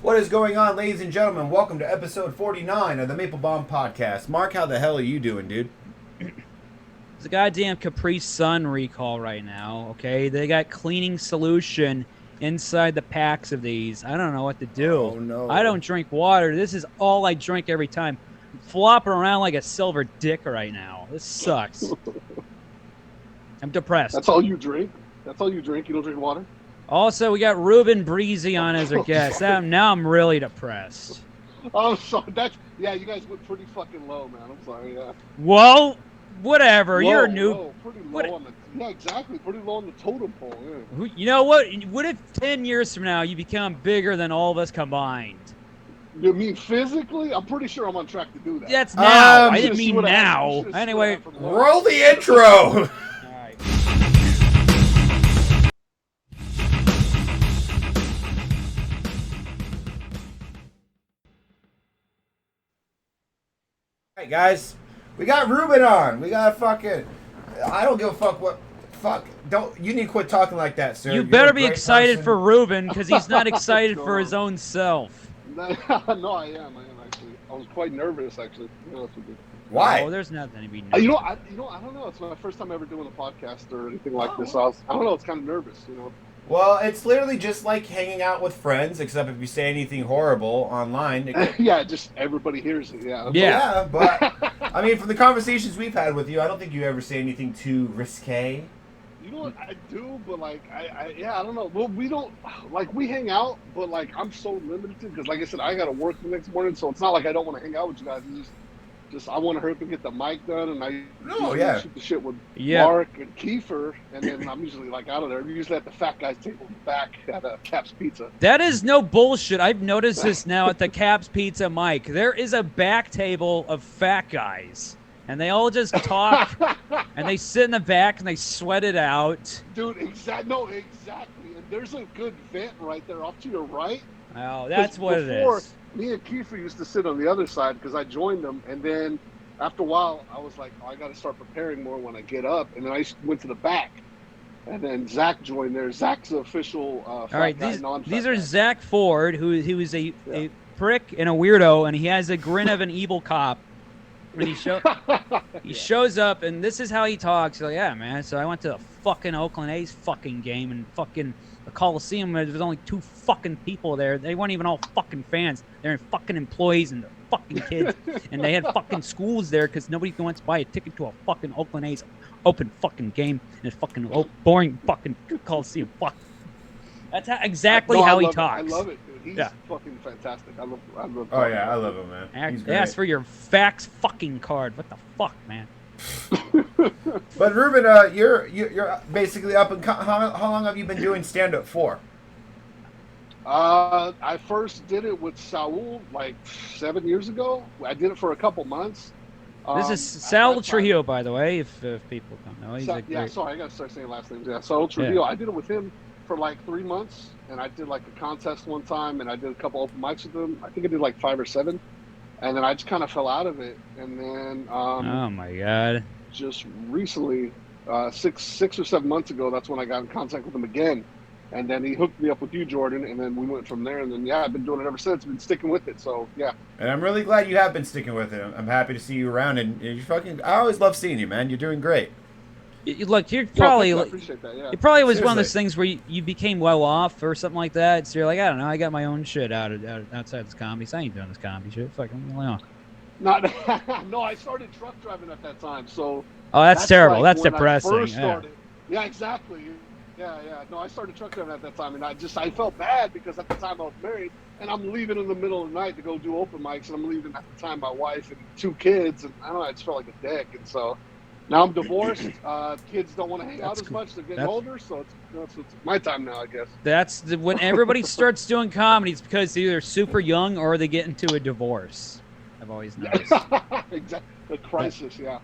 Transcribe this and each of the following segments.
What is going on, ladies and gentlemen? Welcome to episode 49 of the Maple-Baum podcast. Mark, how the hell are you doing, dude? It's a goddamn Capri Sun recall right now, okay? They got cleaning solution inside the packs of these. I don't know what to do. Oh, no. I don't drink water. This is all I drink every time. I'm flopping around like a silver dick right now. This sucks. I'm depressed. That's all you drink? That's all you drink? You don't drink water? Also, we got Ruben Breezy on as our guest. Now I'm really depressed. Oh, sorry. You guys went pretty fucking low, man. I'm sorry, yeah. Well, whatever. Low, You're a new... Low, pretty low on the... Yeah, exactly. Pretty low on the totem pole, yeah. You know what? What if 10 years from now you become bigger than all of us combined? You mean physically? I'm pretty sure I'm on track to do that. That's now. I didn't mean now. Anyway, roll the intro. Alright, guys, we got Ruben on. We got fucking... I don't give a fuck what... Fuck. Don't... You need to quit talking like that, sir. You better be excited for Ruben, because he's not excited for his own self. No, I am actually. I was quite nervous, actually. Why? Oh, there's nothing to be nervous. I don't know. It's my first time ever doing a podcast or anything like this. So I don't know. It's kind of nervous, you know. Well, it's literally just like hanging out with friends, except if you say anything horrible online. Yeah, just everybody hears it, yeah. Yeah, but, I mean, from the conversations we've had with you, I don't think you ever say anything too risque. You know what, I do, but, like, I don't know. Well, we don't, like, we hang out, but, like, I'm so limited, because, like I said, I got to work the next morning, so it's not like I don't want to hang out with you guys. It's just I want to hurry up and get the mic done, and I shoot the shit with Mark and Kiefer, and then I'm usually like out of there. I'm usually at the fat guy's table in the back at Cap's Pizza. That is no bullshit. I've noticed this now at the Cap's Pizza mic. There is a back table of fat guys, and they all just talk, and they sit in the back and they sweat it out. Dude, exactly. And there's a good vent right there off to your right. Oh, that's what it is. Me and Kiefer used to sit on the other side because I joined them, and then after a while, I was like, oh, I got to start preparing more when I get up, and then I went to the back, and then Zach joined there. Zach's the official fat all right, guy, these are Zach Ford, who is a prick and a weirdo, and he has a grin of an evil cop. And he shows up, and this is how he talks. He's like, yeah, man, so I went to a fucking Oakland A's fucking game, and fucking the Coliseum, there was only 2 fucking people there. They weren't even all fucking fans. They're fucking employees and they're fucking kids. And they had fucking schools there because nobody wants to buy a ticket to a fucking Oakland A's open fucking game in a fucking boring fucking Coliseum. Fuck. That's exactly how he talks. I love it, dude. He's fucking fantastic. I love Oh, yeah, I love him, man. Ask for your fax fucking card. What the fuck, man? But Ruben, you're basically up and how long have you been doing stand-up for? I first did it with Saul like 7 years ago. I did it for a couple months. This is Saul Trujillo, by the way, if people don't know. Sorry, I gotta start saying last names. Yeah, Saul Trujillo. Yeah. I did it with him for like 3 months, and I did like a contest one time, and I did a couple open mics with him. I think I did like 5 or 7. And then I just kind of fell out of it, and then oh my god! Just recently, 6 or 7 months ago, that's when I got in contact with him again, and then he hooked me up with you, Jordan, and then we went from there. And then I've been doing it ever since. Been sticking with it, so yeah. And I'm really glad you have been sticking with it. I'm happy to see you around, and I always love seeing you, man. You're doing great. Look, you're probably I appreciate that, yeah. It probably was one of those things where you became well off or something like that. So you're like, I don't know, I got my own shit outside this comedy. So I ain't doing this comedy shit. Fucking on. No, I started truck driving at that time. So that's terrible. Like that's depressing. Yeah, exactly. Yeah. No, I started truck driving at that time, and I felt bad because at the time I was married, and I'm leaving in the middle of the night to go do open mics, and I'm leaving at the time my wife and 2 kids, and I don't know, I just felt like a dick, and so. Now I'm divorced. Kids don't want to hang out as much. They're getting older, so it's my time now, I guess. When everybody starts doing comedy, it's because they're either super young or they get into a divorce. I've always noticed. Exactly. The crisis, yeah.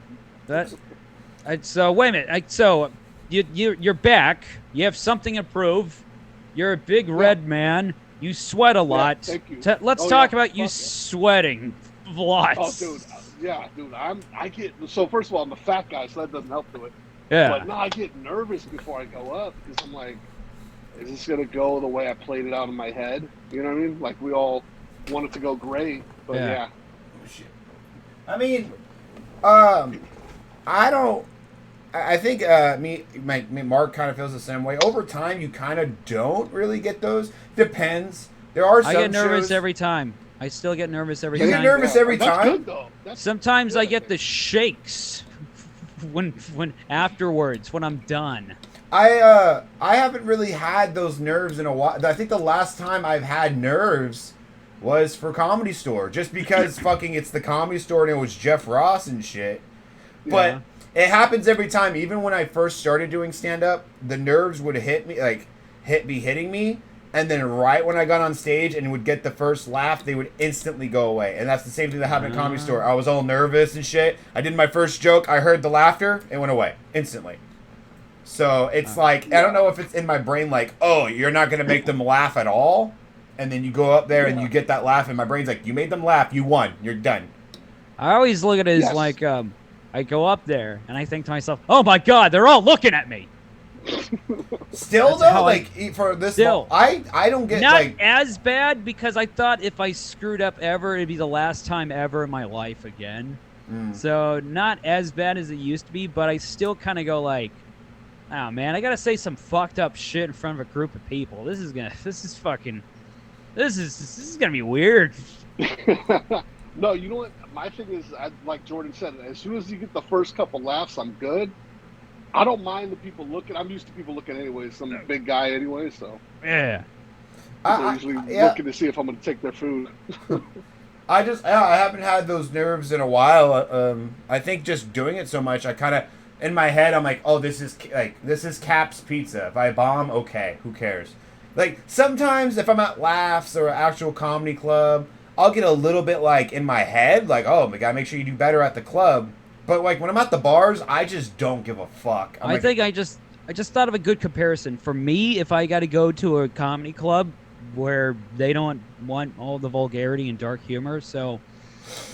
So wait a minute. So you're back. You have something to prove. You're a big red man. You sweat a lot. Yeah, thank you. Let's talk about you sweating lots. Oh, dude. Yeah, dude, so first of all, I'm a fat guy, so that doesn't help to it. Yeah. But now I get nervous before I go up because I'm like, is this gonna go the way I played it out in my head? You know what I mean? Like we all want it to go great, but yeah. Oh, shit. I mean, I don't. I think Mark kind of feels the same way. Over time, you kind of don't really get those. Depends. There are some I get nervous shows, every time. I still get nervous every You time. get nervous every That's time? good, though. Sometimes good, I get the shakes when afterwards when I'm done. I haven't really had those nerves in a while. I think the last time I've had nerves was for Comedy Store, just because fucking it's the Comedy Store and it was Jeff Ross and shit. But it happens every time. Even when I first started doing stand up, the nerves would hit me, like hitting me, and then right when I got on stage and would get the first laugh, they would instantly go away. And that's the same thing that happened at Comedy Store. I was all nervous and shit. I did my first joke, I heard the laughter, it went away instantly. So it's like, I don't know if it's in my brain like, oh, you're not going to make them laugh at all? And then you go up there and you get that laugh, and my brain's like, you made them laugh, you won, you're done. I always look at it as like, I go up there and I think to myself, oh my God, they're all looking at me. Still That's though, like for this, Still. I don't get Not like as bad, because I thought if I screwed up ever, it'd be the last time ever in my life again. So not as bad as it used to be, but I still kind of go like, oh man, I gotta say some fucked up shit in front of a group of people. This is gonna be weird. No, you know what? My thing is, like Jordan said, as soon as you get the first couple laughs, I'm good. I don't mind the people looking. I'm used to people looking anyway. I'm a big guy anyway, so Yeah. they're usually looking to see if I'm going to take their food. I haven't had those nerves in a while. I think just doing it so much, I kind of, in my head, I'm like, oh, this is Cap's Pizza. If I bomb, okay, who cares? Like, sometimes if I'm at Laughs or actual comedy club, I'll get a little bit, like, in my head, like, oh, we gotta make sure you do better at the club. But, like, when I'm at the bars, I just don't give a fuck. I just thought of a good comparison. For me, if I got to go to a comedy club where they don't want all the vulgarity and dark humor, so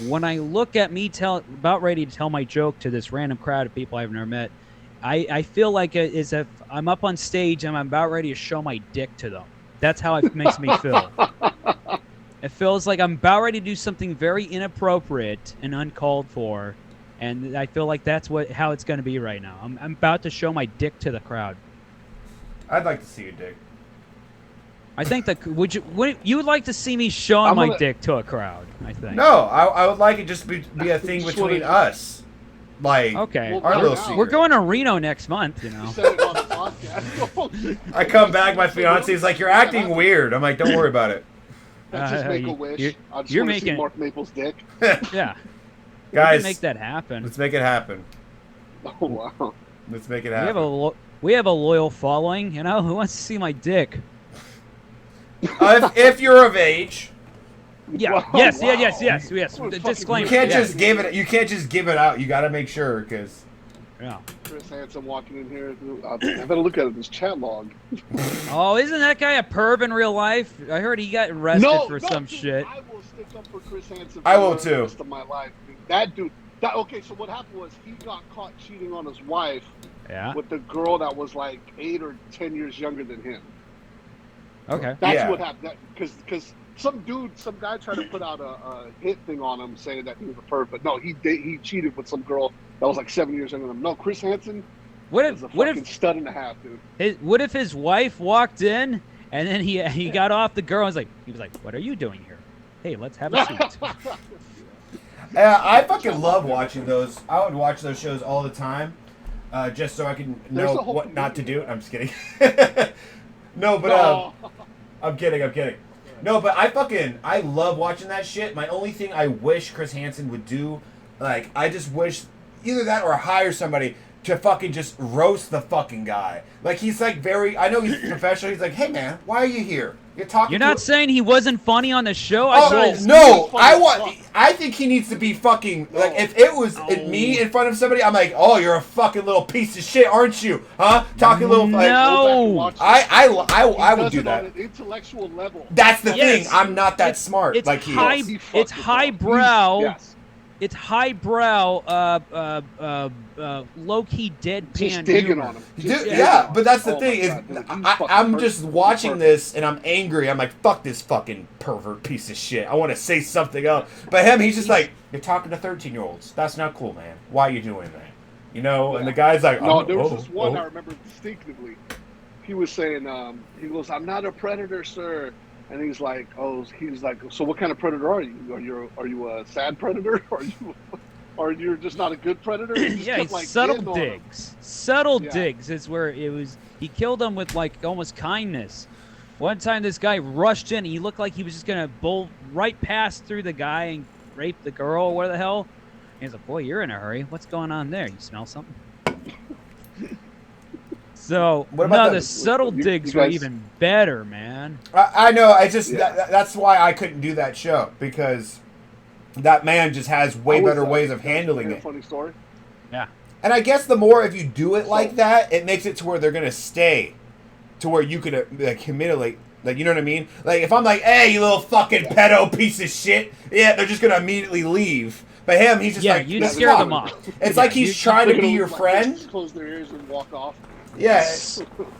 when I look at me about ready to tell my joke to this random crowd of people I've never met, I feel like it is if I'm up on stage and I'm about ready to show my dick to them. That's how it makes me feel. It feels like I'm about ready to do something very inappropriate and uncalled for, and I feel like that's how it's going to be right now. I'm about to show my dick to the crowd. I'd like to see your dick. I think that you would like to see me showing my dick to a crowd? I think. No, I would like it just to be a thing between us. Like, okay, our little secret. We're going to Reno next month, you know. You said it on the podcast. I come back, my fiance's like, you're acting weird. I'm like, don't worry about it. Let's just make a wish. I just you're want to see making Mark Maple's dick. Yeah. Guys, we can make that happen. Let's make it happen. Oh wow. Let's make it happen. We have a loyal following, you know. Who wants to see my dick? If you're of age. Yeah. Wow, yes. wow. Yes. Disclaimer. You can't just give it. You can't just give it out. You got to make sure, because. Yeah. Chris Hansen walking in here. I better look at this chat log. Oh, isn't that guy a perv in real life? I heard he got arrested for some shit. I will stick up for Chris Hansen. I will the too. rest of my life. That dude. Okay, so what happened was he got caught cheating on his wife. Yeah. With the girl that was like 8 or 10 years younger than him. Okay. That's what happened. Because some guy tried to put out a hit thing on him saying that he was a perv, but no, he cheated with some girl that was like 7 years younger than him. No, Chris Hansen was a fucking stud and a half, dude. What if his wife walked in and then he got off the girl and he was like, "What are you doing here? Hey, let's have a seat." I fucking love watching those. I would watch those shows all the time, just so I can know what not to do. I'm just kidding. No, but I'm kidding. No, but I love watching that shit. My only thing I wish Chris Hansen would do, like, I just wish either that or hire somebody to fucking just roast the fucking guy. Like, he's like I know he's professional. He's like, hey man, why are you here? You're not saying he wasn't funny on the show? I think he needs to be fucking, like, if it was me in front of somebody, I'm like, oh, you're a fucking little piece of shit, aren't you? Huh? Talking a little, like, no. I would do that. On an intellectual level. That's the thing. I'm not that smart like he is. It's highbrow. Yes. it's highbrow, low-key deadpan Just digging humor. on him. Dude, yeah, but that's the Oh thing my is, God, dude, he's I'm fucking just perfect. watching He's this and I'm angry. I'm like, fuck this fucking pervert piece of shit. I want to say something else. But him, he's just like, you're talking to 13-year-olds. That's not cool, man. Why are you doing that? You know? Yeah. And the guy's like, No, oh, there was oh, this one oh. I remember distinctively. He was saying, he goes, "I'm not a predator, sir." And he's like, "So what kind of predator are you? Are you a sad predator? Or you're just not a good predator?" He just Yeah, kept, it's like, subtle getting on him. digs. Subtle Yeah. digs is where it was. He killed him with like almost kindness. One time, this guy rushed in. He looked like he was just gonna bolt right past through the guy and rape the girl. Or what the hell? And he's like, "Boy, you're in a hurry. What's going on there? You smell something?" So What about the the- subtle you digs guys- were even better, man. I know. I just Yeah. that's why I couldn't do that show, because that man just has way I was, better ways of handling hear a it. Funny story. Yeah. And I guess the more if you do it like So- that, it makes it to where they're gonna stay, to where you could like humiliate. Like, you know what I mean? Like, if I'm like, "Hey, you little fucking pedo piece of shit," yeah, they're just gonna immediately leave. But him, he's just Yeah, like, you "This scare fuck." them off. It's like he's trying to Look at be him, your like, friend. just close their ears and walk off. Yeah,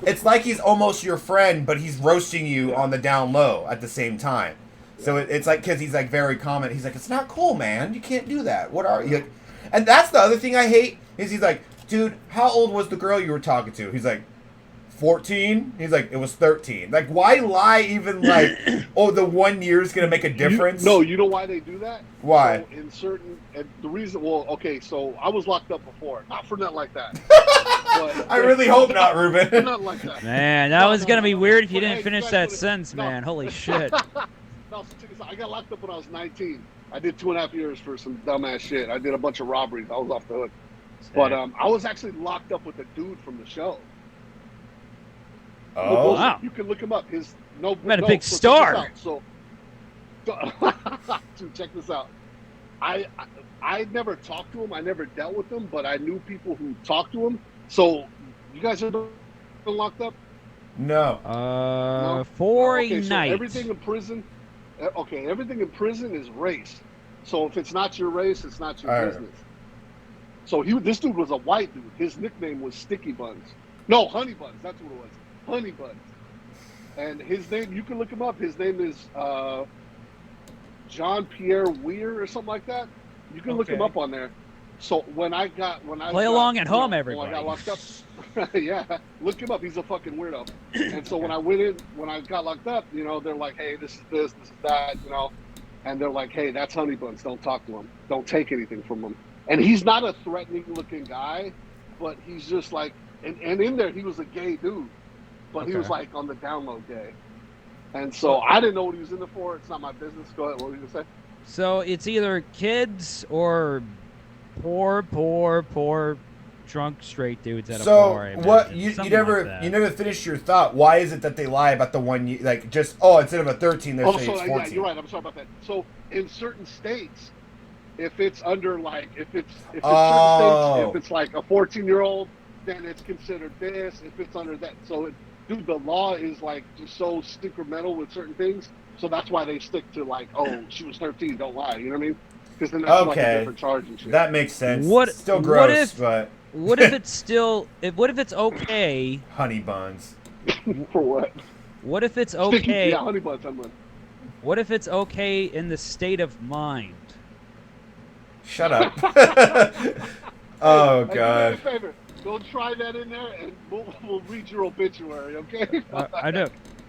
it's like he's almost your friend, but he's roasting you on the down low at the same time. So it's like, because he's like very common. He's like, "It's not cool, man. You can't do that. What are you?" And that's the other thing I hate is he's like, "Dude, how old was the girl you were talking to?" He's like, 14. He's like, "It was 13." Like, why lie even like, "Oh, the 1 year is gonna make a difference"? You know why they do that? Why? So in certain, and the reason, well, okay, so I was locked up before, not for nothing like that. But, I really hope not, Ruben. Not like that. Man, that No, was no, gonna no, be no. weird if you But, didn't hey, finish guys that would've- sentence, no. man. Holy shit. No, so check this out. I got locked up when I was 19. I did 2.5 years for some dumbass shit. I did a bunch of robberies. I was off the hook. But I was actually locked up with a dude from the show. No Oh, bullshit. wow. You can look him up. His no, Met a no, big so check star. this out. Dude, check this out. I never talked to him. I never dealt with him, but I knew people who talked to him. So you guys have been locked up? no. No? For Okay, a so night. everything in prison. Okay, everything in prison is race. So if it's not your race, it's not your All right. business. So this dude was a white dude. His nickname was Sticky Buns. No, Honey Buns. That's what it was. Honey Buns. And his name, you can look him up. His name is John Pierre Weir or something like that. You can look him Okay. up on there. So when I Play along at home, everybody. When I got locked up, yeah, look him up. He's a fucking weirdo. And so when I got locked up, they're like, "Hey, this is that," and they're like, "Hey, that's Honey Buns. Don't talk to him. Don't take anything from him." And he's not a threatening looking guy, but he's just like, and in there he was a gay dude, but he was Okay. like on the download gay. And so I didn't know what he was in there for. It's not my business. Go ahead. What were you gonna say? So it's either kids or poor drunk straight dudes at a bar. I What imagine. you Something never like that. you never finished your thought? Why is it that they lie about the 1 year? Like, just instead of a 13, they're saying it's 14. Yeah, you're right. I'm sorry about that. So in certain states, if it's under like if it's certain states, if it's like a 14-year-old, then it's considered this. If it's under that, dude, the law is like just so stickermental with certain things. So that's why they stick to like, oh, she was 13, don't lie. You know what I mean? Because then that's like a Okay. different charge and shit. That makes sense. What- Still what gross, if- but What if it's still? What if it's okay? Honey Buns. For what? What if it's Sticky, okay? yeah, Honey Buns. I'm What if it's okay in the state of mind? Shut up. Oh Hey, do me a God. favor. Go try that in there, and we'll read your obituary, okay? I know.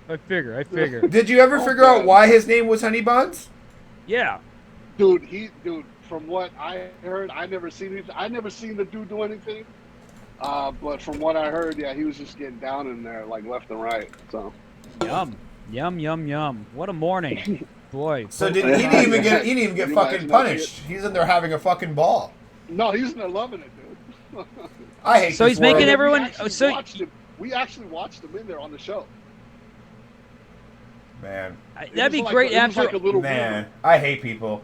I figure. Did you ever figure out why his name was Honey Buns? Yeah. Dude, from what I heard, I never seen the dude do anything. But from what I heard, yeah, he was just getting down in there like left and right. So Yum. What a morning, boy. So he didn't even get Can you fucking imagine that punished. He's in there having a fucking ball. no, he's in there loving it, dude. I hate. So this he's making world. everyone- We actually watched him in there on the show. Man, That'd be It was great it was after. like a little man, I hate people.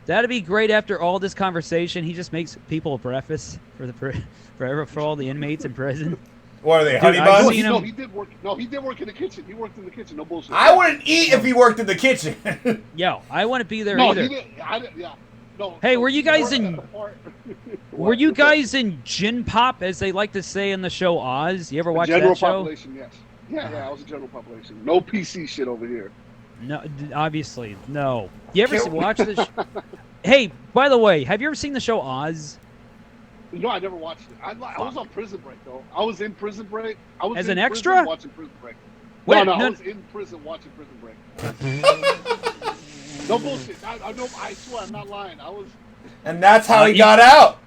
That'd be great after all this conversation. He just makes people breakfast for all the inmates in prison. What are they, Dude, Honey I've Buns? seen him- No, he did work. No, he did work in the kitchen. He worked in the kitchen. No bullshit. I wouldn't eat if he worked in the kitchen. Yo, I wouldn't be there no, either. he did. Yeah, No. Hey, so were you guys part- in- part- Were you What's up? guys in Gin Pop, as they like to say in the show Oz? You ever watch General that show? population, yes. Yeah, I was a general population. No PC shit over here. No, obviously, no. You ever Can't- watch this? Hey, by the way, have you ever seen the show Oz? No, I never watched it. I was on Prison Break though. I was in Prison Break. I was As in an prison extra? watching Prison Break. Wait, no, I no- was in prison watching Prison Break. No bullshit. I swear, I'm not lying. I was. And that's how he you- got out.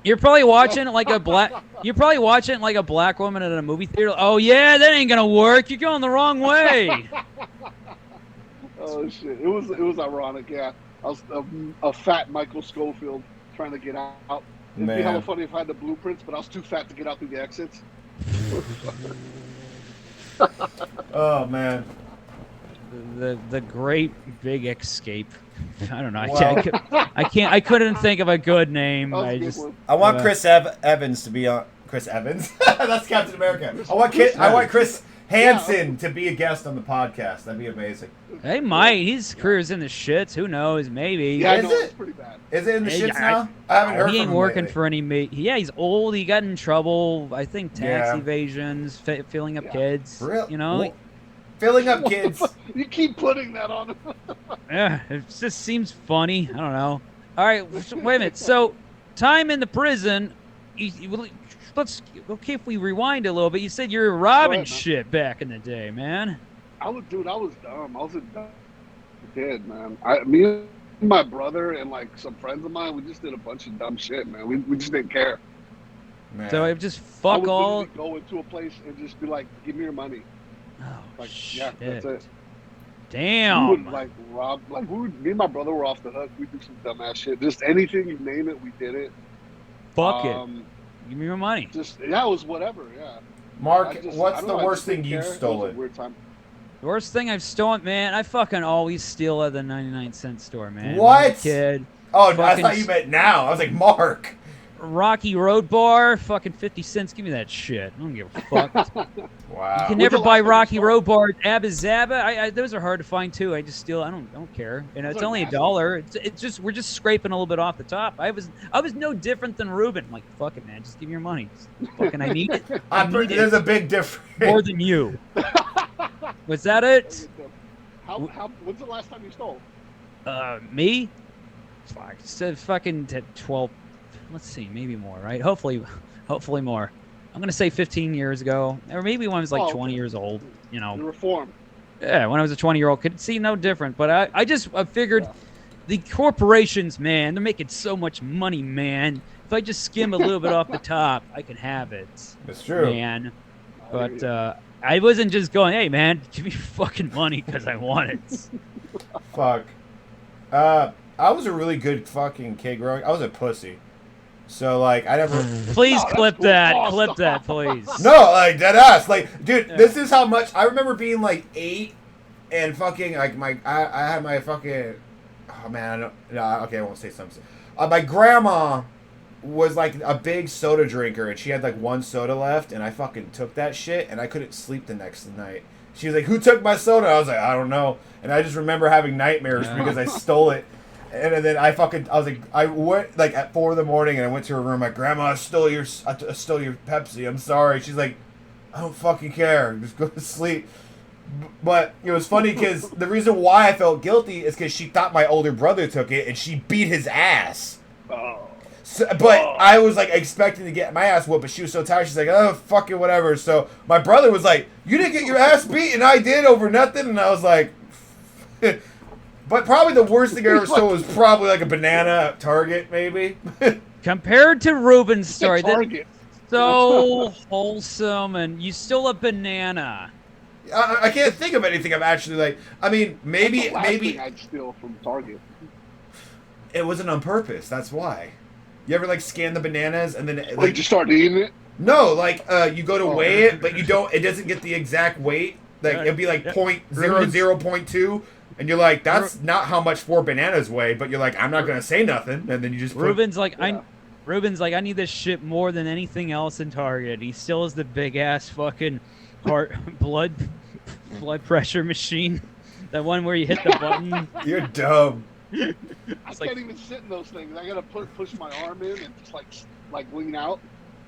You're probably watching like a black. You're probably watching like a black woman at a movie theater. Oh yeah, that ain't gonna work. You're going the wrong way. Oh shit! It was ironic. Yeah, I was a fat Michael Schofield trying to get out. It'd be hella Man. funny if I had the blueprints, but I was too fat to get out through the exits. Oh man. The great big escape. I don't know. Wow. I couldn't think of a good name. That was a I good just. one. I want Chris Evans to be on. Chris Evans? That's Captain America. I want Chris Hansen to be a guest on the podcast. That'd be amazing. They might. His career's in the shits. Who knows? Maybe. Yeah, I Is know, it? it's pretty bad. Is it in the Hey, shits I- now? I haven't heard He from ain't him working lately. for any mate. Yeah, he's old. He got in trouble. I think tax Yeah. evasions, filling up Yeah. kids. Real? You know. Well, filling up kids. You keep putting that on him. Yeah, it just seems funny. I don't know. All right, wait a minute. So, time in the prison. Let's okay. If we rewind a little bit, you said you were robbing man. shit back in the day, man. I was dumb. I was a dumb kid, man. Me and my brother and like some friends of mine, we just did a bunch of dumb shit, man. We just didn't care. Man. So it just I fuck would all. literally go into a place and just be like, "Give me your money." Oh, Like, shit. yeah, that's it. We Damn. would like rob, like me and my brother were off the hook. We did some dumbass shit. Just anything you name it, we did it. Fuck it. Give me your money. Just it was whatever. Yeah. Mark, I just- what's I don't the know, I worst just didn't thing you've care. It was a stolen? weird time. The worst thing I've stolen, man. I fucking always steal at the 99-cent store, man. What? When I was a kid. Oh, I Fucking thought you meant now. I was like, Mark. Rocky Road Bar, fucking 50 cents. Give me that shit. I don't give a fuck. Wow. You can When's never the buy last time you Rocky stole? Road Bar. Abba Zaba. Those are hard to find too. I just steal. I don't care. And it's are only nasty. $1. It's just we're just scraping a little bit off the top. I was no different than Ruben. I'm like, fuck it, man. Just give me your money. Fucking, I need it There's a big difference. more than you. Was that it? When's the last time you stole? Me? Fuck. So fucking 12. Let's see, maybe more, right? Hopefully more. I'm gonna say 15 years ago, or maybe when I was like Oh, 20 okay. years old. You know, You reformed. yeah, when I was a 20-year-old kid. See, no different. But I figured Yeah. the corporations, man, they're making so much money, man. If I just skim a little bit off the top, I can have it, It's true. man. But I wasn't just going, hey, man, give me fucking money because I want it. Fuck. I was a really good fucking kid growing. I was a pussy. So like I never. Please that's clip cool. that. Oh, Clip stop. that, please. No, like dead ass. Like, dude, Yeah. this is how much I remember being like 8 and fucking like I had my fucking. Oh man, I don't. No, okay, I won't say something. My grandma was like a big soda drinker, and she had like one soda left, and I fucking took that shit, and I couldn't sleep the next night. She was like, "Who took my soda?" I was like, "I don't know," and I just remember having nightmares Yeah. because I stole it. And then I was like, I went like at 4 a.m. and I went to her room. Like, Grandma, I stole your Pepsi. I'm sorry. She's like, I don't fucking care. Just go to sleep. But it was funny because the reason why I felt guilty is because she thought my older brother took it and she beat his ass. Oh. So, but I was like expecting to get my ass whooped, but she was so tired. She's like, oh, fucking whatever. So my brother was like, you didn't get your ass beat, and I did over nothing. And I was like, but probably the worst thing I ever stole was probably like a banana at Target, maybe. Compared to Ruben's story, that's Target. so wholesome, and you stole a banana. I can't think of anything I've actually like. I mean, That's maybe the last maybe thing I'd steal from Target. it wasn't on purpose. That's why. You ever like scan the bananas and then Like, like, you start eating it. no, like you go to Oh. weigh it, but you don't. It doesn't get the exact weight. Like Yeah, it'd be like yeah. 0.00.2, and you're like, that's not how much 4 bananas weigh. But you're like, I'm not gonna say nothing, and then you just put, Ruben's like, Yeah. Ruben's like, I need this shit more than anything else in Target. He still has the big ass fucking heart blood pressure machine, that one where you hit the button. You're dumb. I can't even sit in those things. I gotta push my arm in and just like lean out.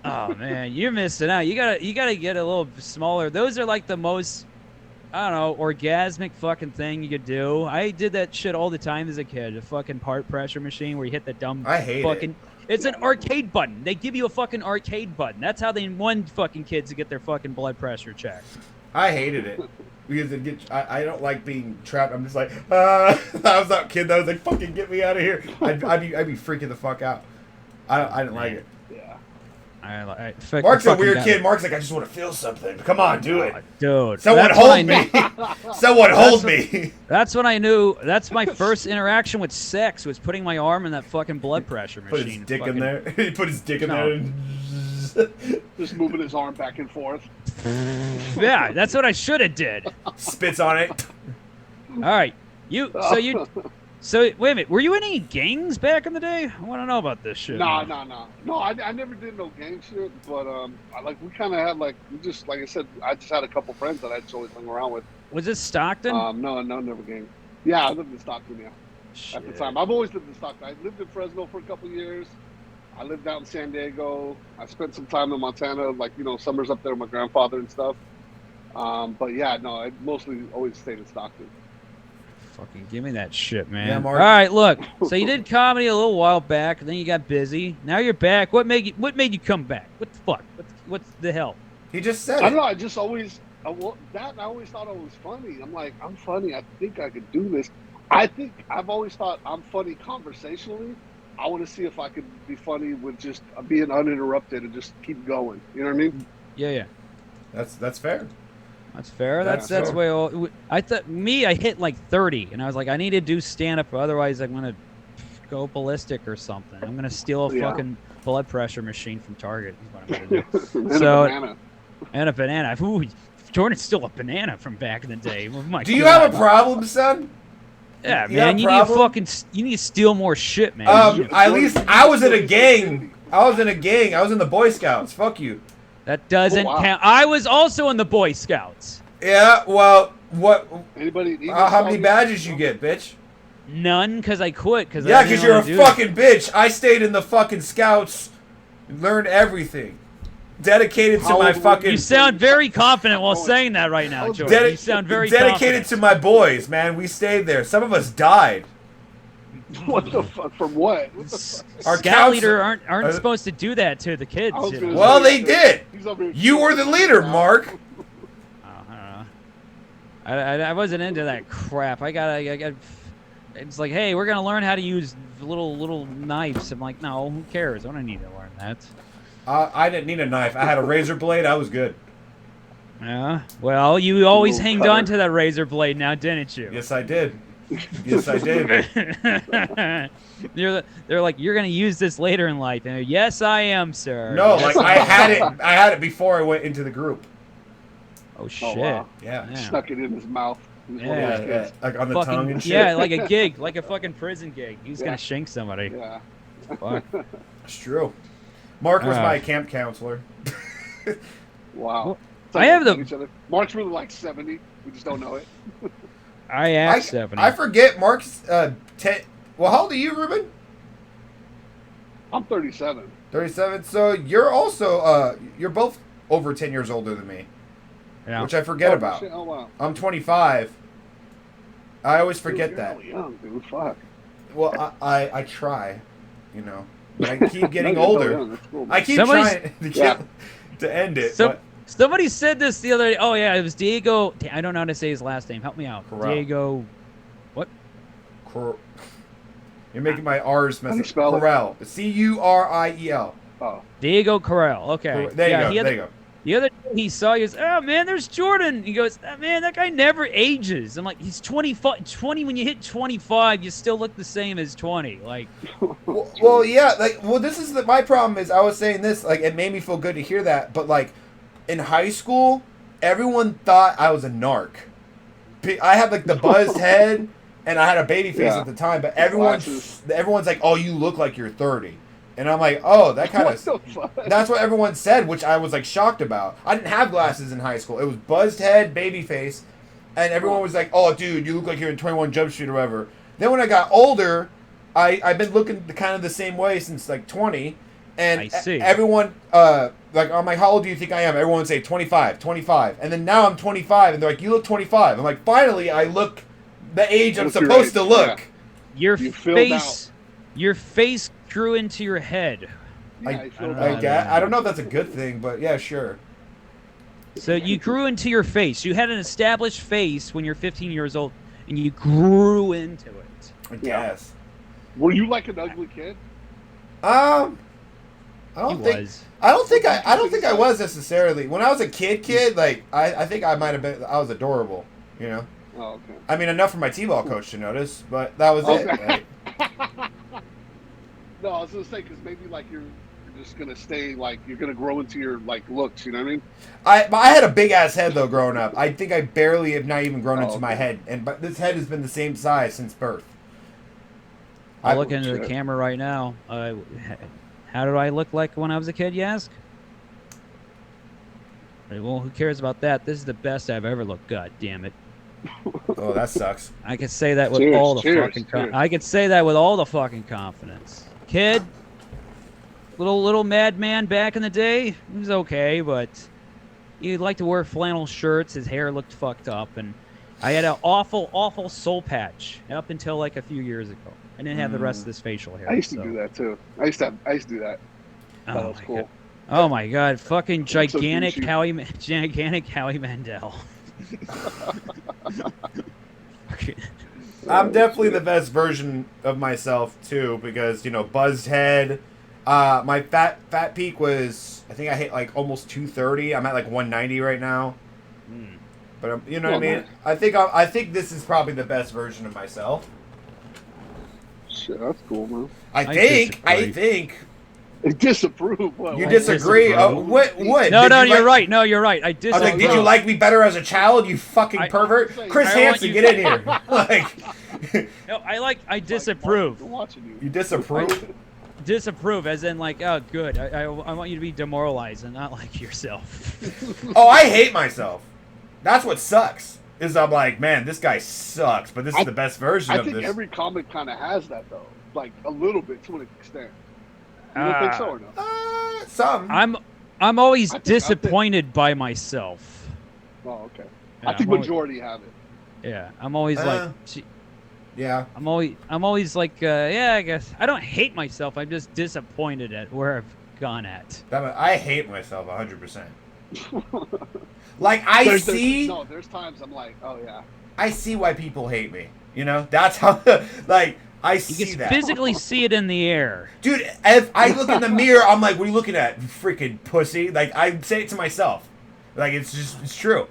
Oh man, you're missing out. You gotta get a little smaller. Those are like the most, I don't know, orgasmic fucking thing you could do. I did that shit all the time as a kid. A fucking part pressure machine where you hit the dumb I hate fucking. it. It's an arcade button. They give you a fucking arcade button. That's how they want fucking kids to get their fucking blood pressure checked. I hated it because I don't like being trapped. I'm just like, I was that kid that was like, fucking get me out of here. I'd be freaking the fuck out. I didn't like it. Yeah. Mark's a weird kid. Mark's like, I just want to feel something. Come on, do it. Dude. Someone hold me. Someone hold me. That's when I knew. That's my first interaction with sex, was putting my arm in that fucking blood pressure machine. Put his dick in there. He put his dick in there. And... Just moving his arm back and forth. Yeah, that's what I should have did. Spits on it. All right. So wait a minute. Were you in any gangs back in the day? I want to know about this shit. No. I never did no gang shit, but we kind of had we just, like I said, I just had a couple friends that I just always hung around with. Was this Stockton? No, never gang. Yeah, I lived in Stockton. Yeah, Shit. at the time, I've always lived in Stockton. I lived in Fresno for a couple years. I lived out in San Diego. I spent some time in Montana, summers up there with my grandfather and stuff. But yeah, no, I mostly always stayed in Stockton. Fucking give me that shit, man. Yeah, Mark. All right, look. So you did comedy a little while back, then you got busy. Now you're back. What made you come back? What the fuck? What's the hell? He just said I it. don't know. I just always I always thought I was funny. I'm like, I'm funny. I think I could do this. I've always thought I'm funny conversationally. I want to see if I could be funny with just being uninterrupted and just keep going. You know what I mean? Yeah. That's fair. That's fair. Yeah, That's sure. way. I hit like 30, and I was like, I need to do stand up, otherwise I'm gonna go ballistic or something. I'm gonna steal a fucking blood pressure machine from Target. Is what I'm gonna do. And a banana. Ooh, Jordan stole a banana from back in the day. Oh my Do you God. have a problem, son? Yeah, You have man. a You need to steal more shit, man. At least I was in a gang. I was in the Boy Scouts. Fuck you. That doesn't count. I was also in the Boy Scouts. Yeah, well, what? Anybody How many badges you get, bitch? None, because I quit. Yeah, because you're a fucking bitch. I stayed in the fucking Scouts, learned everything. Dedicated to my fucking... You sound very confident while saying that right now, Jordan. You sound very dedicated confident. to my boys, man. We stayed there. Some of us died. What the fuck? From what? What the fuck? Our Scout leader aren't supposed to do that to the kids. I was You gonna know? Well, say, they did. he's over here- You were the leader, Mark. I don't know. I wasn't into that crap. I got. It's like, hey, we're gonna learn how to use little knives. I'm like, no, who cares? I don't need to learn that. I didn't need a knife. I had a razor blade. I was good. Yeah. Well, you always Little hanged cutter. on to that razor blade, now, didn't you? Yes, I did. Yes, I did. They're like, you're gonna use this later in life. And yes, I am, sir. No, Yes, like I had it before I went into the group. Oh shit. wow. Yeah. Stuck it in his mouth. He was one of Yeah, those Yeah, kids. like on the Fucking, tongue and shit. yeah, like a gig, like a fucking prison gig. He was gonna Yeah. shank somebody. Yeah. Fuck. It's true. Mark was Ah. my camp counselor. Wow. Well, It's like I have we know the- each other. Mark's really like 70. We just don't know it. I asked 70. I forget Mark's 10. Well, how old are you, Ruben? I'm 37. 37. So you're also you're both over 10 years older than me, Yeah. which I forget Oh, about. shit. Oh, wow. I'm 25. I always forget Dude, you're that. really young, dude. Fuck. Well, I try, you know. But I keep getting No, you're still older. young. That's cool, I man. keep Somebody's- trying to Yeah. to end it. So, but somebody said this the other day. Oh yeah, it was Diego. I don't know how to say his last name. Help me out. Corral. Diego. What? you're making my R's How do you mess up. spell it? Corral. Curiel. Oh. Diego Corral. Okay. There you yeah, go. There you go. The other day he saw, he goes, oh man, there's Jordan. He goes, oh, man, that guy never ages. I'm like, he's 25. 20. When you hit 25, you still look the same as 20. Like, Well, yeah, this is my problem is I was saying this, like, it made me feel good to hear that, but, like, in high school, everyone thought I was a narc. I had, like, the buzzed head, and I had a baby face Yeah. at the time, but Glasses. everyone's like, oh, you look like you're 30. And I'm like, oh, that kind What of... the fuck? That's what everyone said, which I was, like, shocked about. I didn't have glasses in high school. It was buzzed head, baby face, and everyone was like, oh, dude, you look like you're in 21 Jump Street or whatever. Then when I got older, I've been looking kind of the same way since like 20. And I see. everyone, like, I'm like, how old do you think I am? Everyone would say 25, 25. And then now I'm 25, and they're like, you look 25. I'm like, finally, I look the age I'm What's your supposed age? to look. Your You filled your face grew into your head. Yeah, I- you filled I out. I don't know if that's a good thing, but yeah, sure. So you grew into your face. You had an established face when you're 15 years old, and you grew into it. I Yeah. guess. Were you like an ugly kid? I He don't think. was. I don't think I was necessarily. When I was a kid, like I think I might have been. I was adorable, you know. Oh, okay. I mean, enough for my t-ball coach to notice, but that was it. Okay. Like, No, I was gonna say because maybe like you're just gonna stay like you're gonna grow into your like looks. You know what I mean? I had a big ass head though growing up. I think I barely have not even grown Oh, into my okay. head, but this head has been the same size since birth. I'll look into the shit. camera right now. How did I look like when I was a kid, you ask? Well, who cares about that? This is the best I've ever looked. God damn it! Oh, that sucks. I could say that with Cheers, all the cheers, fucking. cheers. I could say that with all the fucking confidence. Kid, little madman back in the day. He was okay, but he liked to wear flannel shirts. His hair looked fucked up, and I had an awful soul patch up until like a few years ago. I didn't have the rest of this facial hair. I used to so. do that too. I used to do that. That Oh was my cool. God. Oh my god, fucking so gigantic douchey. gigantic Howie Mandel. I'm definitely the best version of myself too, because you know, buzzed head. My fat peak was, I think I hit like almost 230. I'm at like 190 right now. But you know what I mean. man. I think this is probably the best version of myself. Shit, that's cool, man. I disagree. think. Disapprove. What, You what- disagree? disapprove. Oh, what? No, Did you you're like- right. No, you're right. I I was disagree. like, did you like me better as a child? You fucking I- pervert! I- Chris I want Hansen, you- get in here! Like, No, I Like, disapprove. Mark, watching you. you disapprove? Disapprove, as in like, oh, good. I want you to be demoralized and not like yourself. Oh, I hate myself. That's what sucks. Is I'm like, man, this guy sucks, but this is the best version I of think this. every comic kind of has that though, like a little bit to an extent. You don't think so or no? Some. I'm always I think- disappointed by myself. Oh, okay. Yeah, I think I'm always- majority have it. Yeah, I'm always like, gee, Yeah. I'm always like, yeah, I guess I don't hate myself. I'm just disappointed at where I've gone at. I hate myself 100%. Like, I see There's times I'm like, oh yeah. I see why people hate me. You know? That's how, like, I You see can that. physically see it in the air. Dude, if I look in the mirror, I'm like, what are you looking at, freaking pussy? Like, I say it to myself. Like, it's true.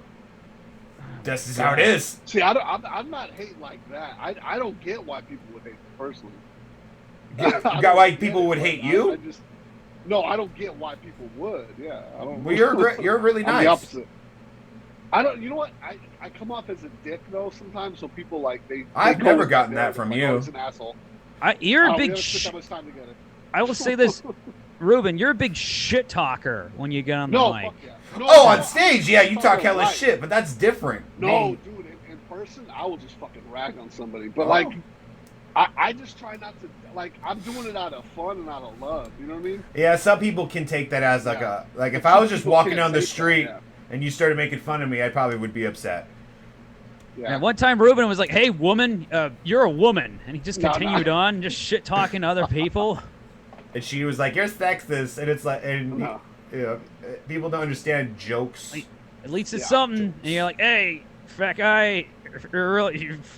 This is how it is. See, I'm not hate like that. I don't get why people would hate me personally. You I got don't why get people it, would but hate you? I just no, I don't get why people would. Yeah, I don't. Well, you're really I'm nice. the opposite. I don't. You know what? I come off as a dick though sometimes. So people like they. I've they never go gotten there, that from like, you. Oh, he's an asshole. You're a We big. haven't spent that much time together. I will say this, Ruben. You're a big shit talker when you get on the No, mic. fuck yeah. No, Oh, no, on stage, yeah, you I'm talk talking hella right. shit, but that's different. No, Me. dude, in person, I will just fucking rag on somebody. But Oh. like, I just try not to. Like, I'm doing it out of fun and out of love. You know what I mean? Yeah, some people can take that as like Yeah. a if But I was just people walking can't down the take that, street yeah. and you started making fun of me, I probably would be upset. Yeah. And one time, Ruben was like, "Hey, woman, you're a woman," and he just No, no. continued on, just shit talking to other people. And she was like, "You're sexist," and it's like, and No. you know, people don't understand jokes. At least it's Yeah. something. And you're like, "Hey, fat guy,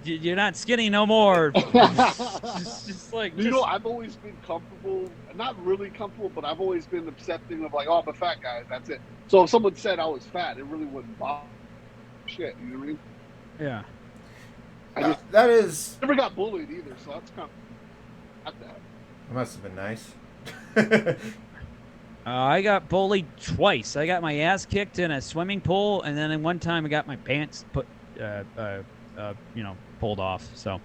you're not skinny no more." just like, You know, I've always been comfortable, not really comfortable, but I've always been accepting of like, oh, I'm a fat guy. That's it. So if someone said I was fat, it really wouldn't bother. Shit, you know what I mean? yeah. I just That is. never got bullied either, so that's kind of not that. That must have been nice. I got bullied twice. I got my ass kicked in a swimming pool, and then one time I got my pants pulled off. So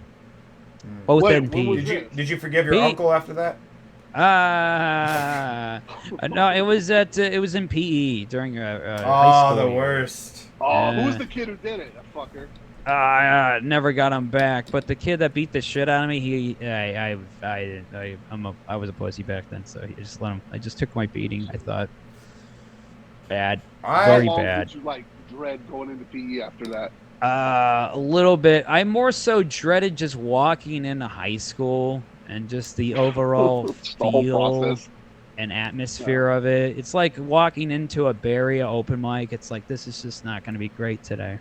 both Wait, ends. what was Did you forgive your Me- uncle after that? No, it was in PE during high Oh, school. the year. worst. Oh, Yeah. who's the kid who did it? That fucker. Never got him back. But the kid that beat the shit out of me, I was a pussy back then, so he just let him. I just took my beating. I thought bad, very How long bad. did you like dread going into PE after that? A little bit. I more so dreaded just walking into high school and just the overall Just the whole feel process. and atmosphere of it. It's like walking into a Barria open mic. It's like, this is just not going to be great today.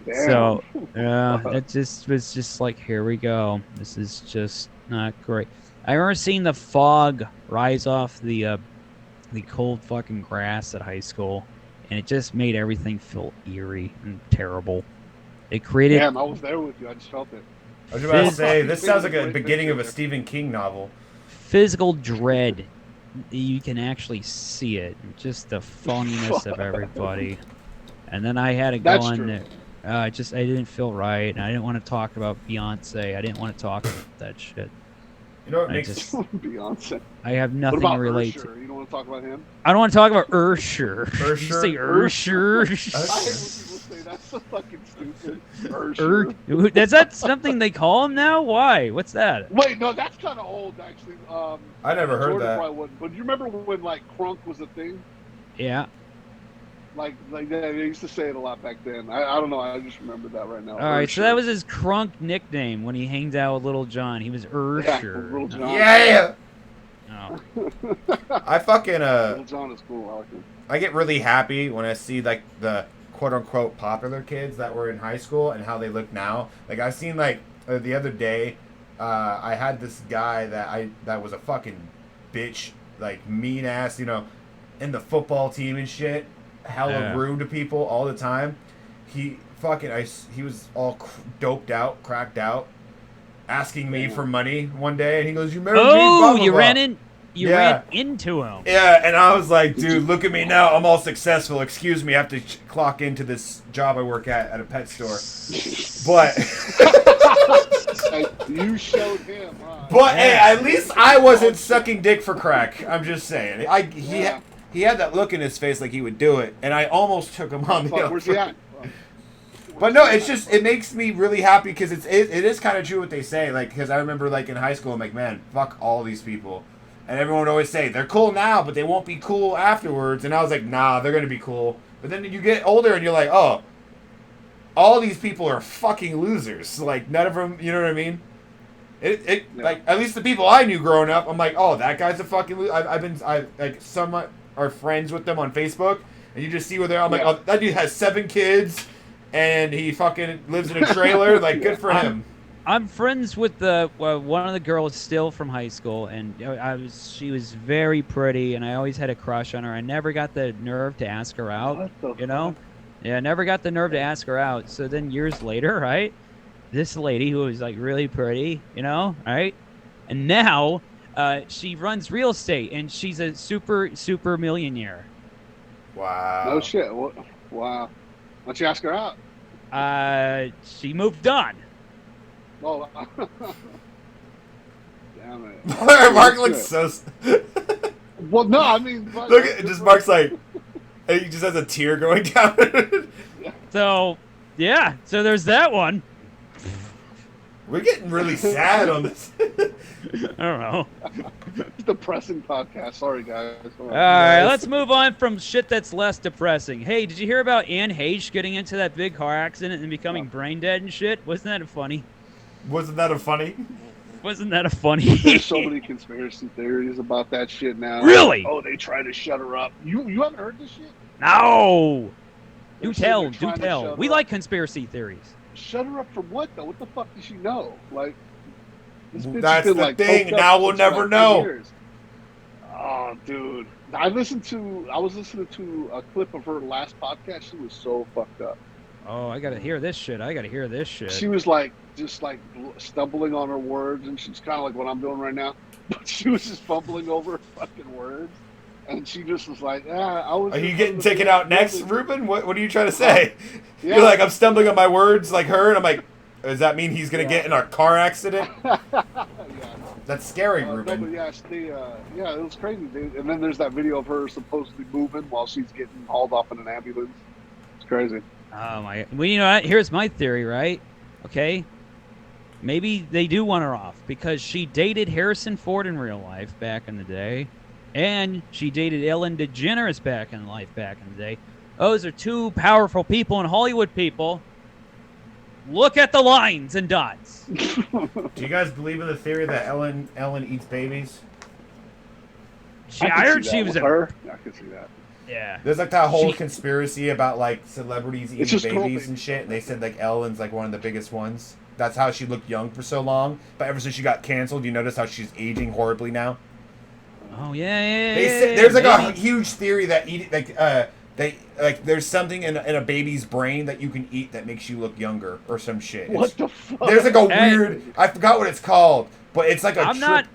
Damn. So, it just was just like, here we go. This is just not great. I remember seeing the fog rise off the cold fucking grass at high school, and it just made everything feel eerie and terrible. It created. Damn, I was there with you. I just felt it. I was just about to say, this sounds like a beginning of a Stephen King novel. Physical dread. You can actually see it. Just the phoniness of everybody. And then I had to go That's on true. there. I didn't feel right. And I didn't want to talk about Beyonce. I didn't want to talk about that shit. You know what I makes just- Beyonce. I have What nothing about to relate Usher? to. You don't want to talk about him? I don't want to talk about Ursher. You Ursher? say Ursher? I hate Ursher. when people say that's so fucking stupid. Ursher. Is that something they call him now? Why? What's that? Wait, no, that's kind of old actually. I never heard Jordan that. probably wouldn't. But you remember when like crunk was a thing? Yeah. Like they used to say it a lot back then. I don't know. I just remembered that right now. All right, so Ursher. that was his crunk nickname when he hangs out with Little John. He was Yeah, Ursher. Little John. Yeah! Oh. I fucking, Little John is cool. I like him. I get really happy when I see, like, the quote-unquote popular kids that were in high school and how they look now. Like, I've seen, like, the other day, I had this guy that was a fucking bitch, like, mean-ass, you know, in the football team and shit. Hella rude to people all the time. He was all doped out, cracked out, asking me for money one day, and he goes, "You remember me?" Blah, blah, You blah. ran into him. Yeah, and I was like, dude, look at me now. I'm all successful. Excuse me, I have to clock into this job I work at a pet store. But Hey, you showed him, huh? but hey, at least I wasn't sucking dick for crack. I'm just saying. He had that look in his face like he would do it, and I almost took him on the Fuck, where's he at? But no, it's just, it makes me really happy because it is kind of true what they say. Like, because I remember, like, in high school, I'm like, man, fuck all these people. And everyone would always say, they're cool now, but they won't be cool afterwards. And I was like, nah, they're going to be cool. But then you get older and you're like, oh, all these people are fucking losers. Like, none of them, you know what I mean? Like, at least the people I knew growing up, I'm like, oh, that guy's a fucking loser. Like, some are friends with them on Facebook, and you just see where they're, I'm like, oh, that dude has 7 kids. And he fucking lives in a trailer. Like, good for him. I'm friends with one of the girls still from high school, and she was very pretty, and I always had a crush on her. I never got the nerve to ask her out. What the You know? Yeah, I never got the nerve to ask her out. So then years later, right? This lady who was like really pretty, you know, right? And now she runs real estate, and she's a super millionaire. Wow. No shit. What? Wow. Why don't you ask her out? She moved on. Oh, damn it. Mark looks so... Well, no, I mean... Look at just Mark's like... And he just has a tear going down. So, yeah. So there's that one. We're getting really sad on this. I don't know. Depressing podcast. Sorry, guys. All right, let's move on from shit that's less depressing. Hey, did you hear about Anne Heche getting into that big car accident and becoming brain dead and shit? Wasn't that funny? Wasn't that a funny? Wasn't that a funny? There's so many conspiracy theories about that shit now. Really? Oh, they try to shut her up. You haven't heard this shit? No. Do They're saying tell. they're Do trying to tell. shut We her like up. conspiracy theories. Shut her up from what, though? What the fuck does she know? Like, this bitch That's has been, the like, thing. poked up Now we'll for never like 10 know. years. Oh, dude. I was listening to a clip of her last podcast. She was so fucked up. Oh, I gotta hear this shit. She was like, just like stumbling on her words, and she's kind of like what I'm doing right now. But she was just fumbling over her fucking words, and she just was like, I was. Are you just getting one of taken the out next, buildings." Ruben? What are you trying to say? Yeah. You're like, I'm stumbling on my words like her, and I'm like, does that mean he's gonna get in a car accident? Yeah. That's scary, No, Ruben. but yeah, it was crazy, dude. And then there's that video of her supposedly moving while she's getting hauled off in an ambulance. It's crazy. Oh my! Well, you know what? Here's my theory, right? Okay, maybe they do want her off because she dated Harrison Ford in real life back in the day, and she dated Ellen DeGeneres back in life back in the day. Those are two powerful people and Hollywood people. Look at the lines and dots. Do you guys believe in the theory that Ellen eats babies? I heard she was her. I can see that. Yeah. There's like that whole conspiracy about like celebrities eating babies growing. and shit, and they said like Ellen's like one of the biggest ones. That's how she looked young for so long. But ever since she got canceled, you notice how she's aging horribly now. Oh yeah. They said, there's like a huge theory that there's something in a baby's brain that you can eat that makes you look younger or some shit. What the fuck? There's like a weird. I forgot what it's called, but it's like a.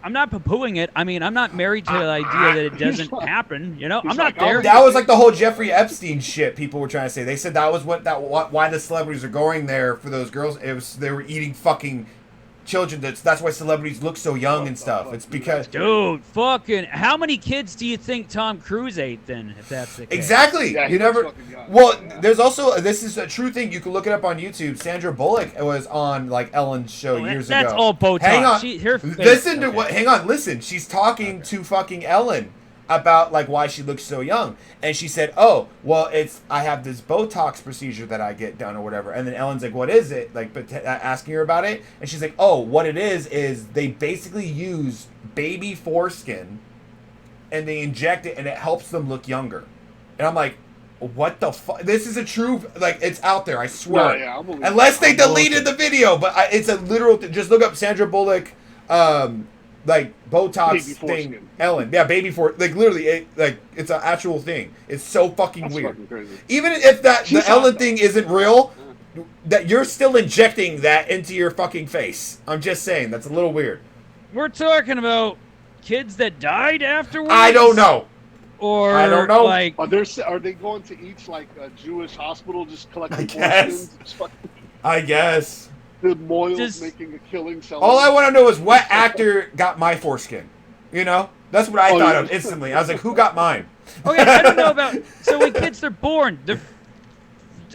I'm not poo-pooing it. I mean, I'm not married to the idea that it doesn't happen. You know, I'm not there. That was like the whole Jeffrey Epstein shit people were trying to say. They said that was why the celebrities are going there for those girls. It was they were eating fucking children. That's why celebrities look so young and stuff. It's because dude, fucking how many kids do you think Tom Cruise ate then? If that's the case. Exactly. Yeah, you never. Well, there's also this is a true thing. You can look it up on YouTube. Sandra Bullock was on like Ellen's show years ago. That's all Botox. Hang on. Her face, listen to what. Hang on. Listen. She's talking to fucking Ellen about like why she looks so young, and she said, "Oh, well, I have this Botox procedure that I get done or whatever." And then Ellen's like, "What is it?" Like, asking her about it, and she's like, "Oh, what it is they basically use baby foreskin, and they inject it, and it helps them look younger." And I'm like, what the fuck? This is a true, like, it's out there, I swear. Yeah, unless they deleted the video, but it's a literal just look up Sandra Bullock, like, Botox thing. Ellen. Yeah, like, literally, it's an actual thing. It's so fucking weird. Fucking crazy. Even if the Ellen thing isn't real, that you're still injecting that into your fucking face. I'm just saying, that's a little weird. We're talking about kids that died afterwards? I don't know. Or I don't know. Like, are they going to each like a Jewish hospital just collecting guess. foreskins? I guess. The Moyles making a killing. All I want to know is what actor got my foreskin. You know, that's what I thought of instantly. I was like, who got mine? Okay, I don't know about. So when kids are born,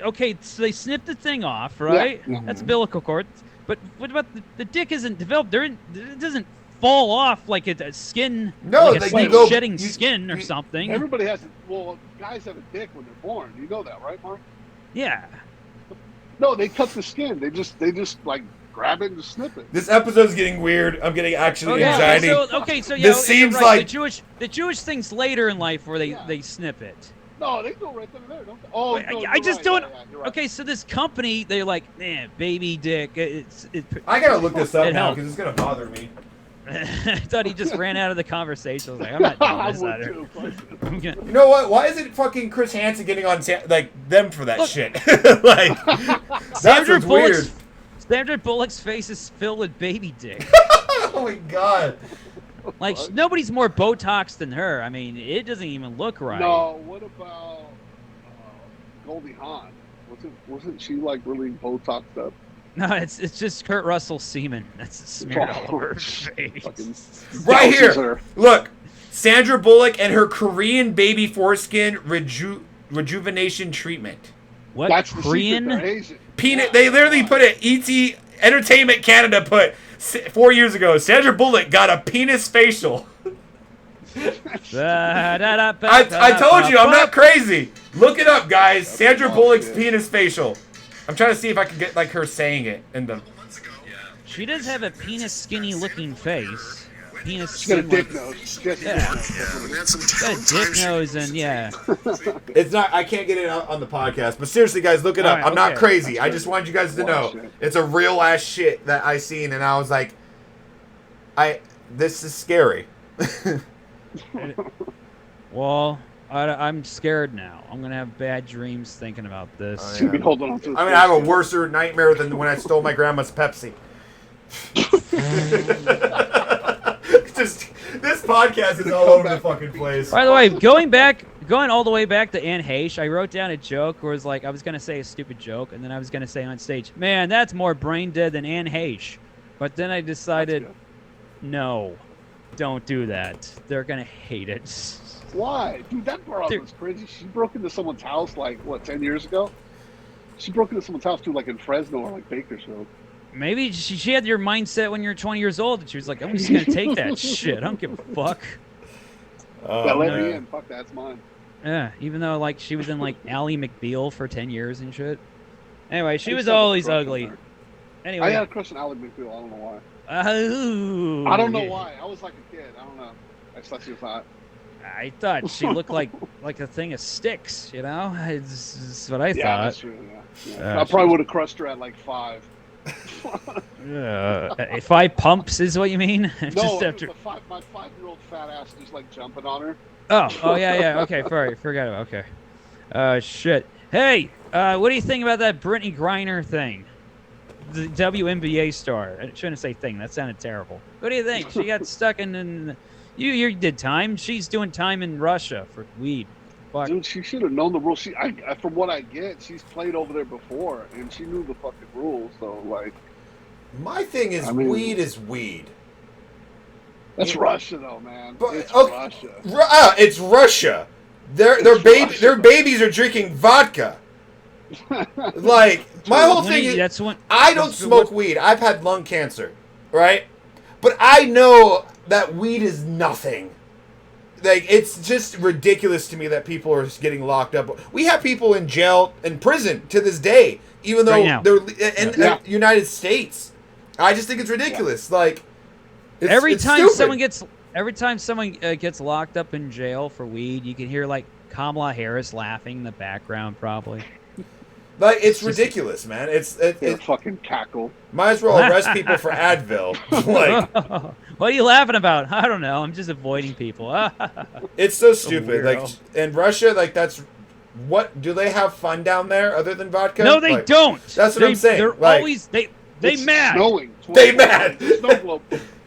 okay, so they snip the thing off, right? Yeah. That's umbilical cord. But what about the dick? Isn't developed? It doesn't fall off like a skin. No, like a snake shedding skin or something. Everybody has. Well, guys have a dick when they're born. You know that, right, Mark? Yeah. No, they cut the skin. They just like grab it and snip it. This episode's getting weird. I'm getting anxiety. So yeah, this seems right. like the Jewish thing's later in life where they snip it. No, they go right there, don't they? Oh, no, I just don't. Right. Okay, so this company, they're like, baby dick. I gotta look this up now because it's gonna bother me. I thought he just ran out of the conversation. I was like, I'm not doing this either. You know what? Why isn't fucking Chris Hansen getting on them for that shit? Like, that's what's weird. Sandra Bullock's face is filled with baby dick. Oh my god. Like, nobody's more Botox than her. I mean, it doesn't even look right. No, what about Goldie Hawn? Wasn't she like really Botoxed up? No, it's just Kurt Russell's semen that's smeared all over her face. Right here. Look, Sandra Bullock and her Korean baby foreskin rejuvenation treatment. What? That's Korean? Peanut. Yeah, they literally put it. ET Entertainment Canada put 4 years ago. Sandra Bullock got a penis facial. I told you, I'm not crazy. Look it up, guys. Sandra Bullock's penis facial. I'm trying to see if I can get like her saying it in the. She does have a penis skinny looking face. Penis. She's got a dick nose. Yeah. Got a dick nose and yeah. It's not. I can't get it out on the podcast, but seriously, guys, look it up. Right, I'm not crazy. I just wanted you guys to know it's a real ass shit that I seen, and I was like, this is scary. Well, I'm scared now. I'm gonna have bad dreams thinking about this. Oh, yeah. Holding on to I have a worser nightmare than when I stole my grandma's Pepsi. This podcast is all over the fucking place. By the way, going all the way back to Anne Heche, I wrote down a joke where it was like I was gonna say a stupid joke, and then I was gonna say on stage, "Man, that's more brain dead than Anne Heche," but then I decided, no, don't do that. They're gonna hate it. Why? Dude, that broad was crazy. She broke into someone's house like, what, 10 years ago? She broke into someone's house too, like in Fresno or like Bakersfield. Maybe she had your mindset when you were 20 years old, and she was like, I'm just gonna take that shit. I don't give a fuck. Yeah, let me man. in. Fuck, that's mine. Yeah, even though like she was in like Ally McBeal for 10 years and shit. Anyway, she I was used to have a always crush on ugly. her. I Anyway, had a crush on Alec McBeal. I don't know why. oh, I don't know why. I was like a kid. I don't know. I just thought she was hot. I thought she looked like a thing of sticks. You know, it's what I Yeah, thought. that's true. Yeah. I probably would have crushed her at like 5. 5 pumps is what you mean? No, Just after. my 5-year-old fat ass just like jumping on her. Oh yeah. Okay, sorry, forgot about. Okay. Shit. Hey, what do you think about that Brittany Griner thing? The WNBA star. I shouldn't say thing. That sounded terrible. What do you think? She got stuck in. You did time. She's doing time in Russia for weed. Fuck. Dude, she should have known the rules. From what I get, she's played over there before, and she knew the fucking rules. So, like, My thing is, weed is weed. that's Russia, though, man. But, It's okay, Russia. It's Russia. Their babies are drinking vodka. Like, my whole thing is, I don't smoke weed. I've had lung cancer, right? But I know that weed is nothing. Like, it's just ridiculous to me that people are getting locked up. We have people in jail, in prison to this day, even though they're in the United States. I just think it's ridiculous. Like, every time stupid. someone gets locked up in jail for weed, you can hear like Kamala Harris laughing in the background, probably. Like, it's ridiculous, man. It's fucking cackle. Might as well arrest people for Advil. Like, what are you laughing about? I don't know. I'm just avoiding people. It's so stupid. Like, in Russia, like, that's what do they have fun down there other than vodka? No, they don't. That's what I'm saying. They're like, always they mad. Snowing. They mad. Snow globe.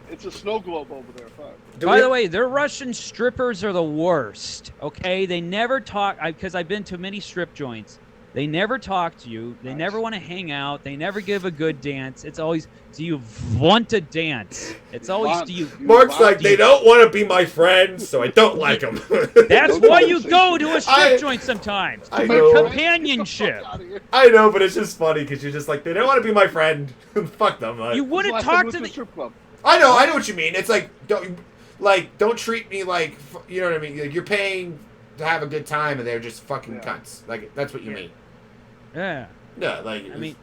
It's a snow globe over there. Fuck. By the way, their Russian strippers are the worst. Okay, they never talk because I've been to many strip joints. They never talk to you. They never want to hang out. They never give a good dance. It's always, do you want to dance? It's always, do you... Mark's like, they don't want to be my friends, so I don't like them. That's why you go to a strip joint sometimes. I For know. companionship. I know, but it's just funny because you're just like, they don't want to be my friend. Fuck them. Like, You wouldn't talk to the... strip club. I know what you mean. It's like, don't treat me like, you know what I mean? Like, you're paying to have a good time, and they're just fucking cunts. Like, that's what you mean. Yeah. Yeah, like, I mean,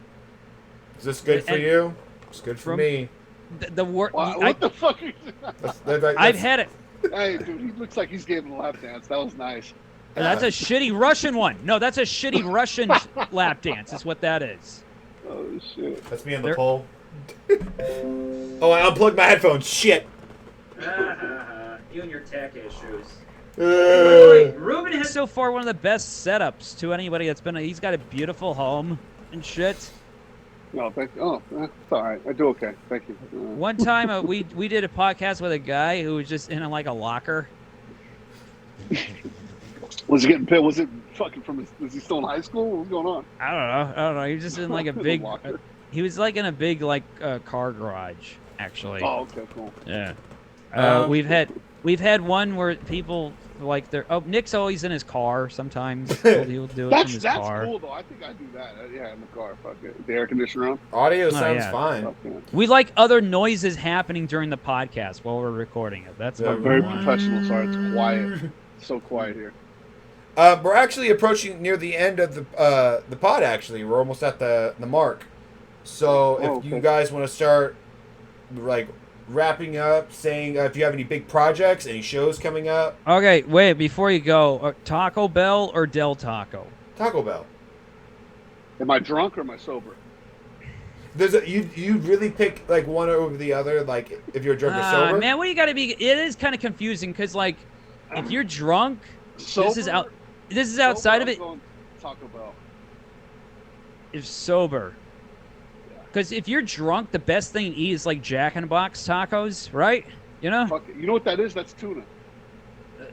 is this good for you? It's good for me. The work. What the fuck? Are you I've had it. Hey, dude, he looks like he's giving a lap dance. That was nice. That's a shitty Russian one. No, that's a shitty Russian lap dance. Is what that is. Oh shit. That's me on the pole. Oh, I unplugged my headphones. Shit. You and your tech issues. Ruben has so far one of the best setups to anybody that's been. He's got a beautiful home and shit. No, thank you. Oh, it's all right. I do okay. Thank you. One time we did a podcast with a guy who was just in like a locker. Was he getting paid? Was it fucking from? Was he still in high school? What was going on? I don't know. He was just in like a big. Locker. He was like in a big like car garage actually. Oh, okay, cool. Yeah. We've had one where people like they're. Oh, Nick's always in his car. Sometimes he'll do it from his car. That's cool though. I think I do that. Yeah, in the car. Fuck it. The air conditioner on. Audio sounds fine. Okay. We like other noises happening during the podcast while we're recording it. That's what very we want. professional. Sorry, it's quiet. So quiet here. We're actually approaching near the end of the pod. Actually, we're almost at the mark. So if you guys want to start like wrapping up, saying if you have any big projects, any shows coming up. Okay, wait before you go. Taco Bell or Del Taco? Taco Bell. Am I drunk or am I sober? You really pick like one over the other, like if you're drunk or sober. Man, what you got to be? It is kind of confusing because like if you're drunk, sober? This is outside of it. Taco Bell. If sober. Because if you're drunk, the best thing to eat is like Jack in the Box tacos, right? You know? Fuck it. You know what that is? That's tuna.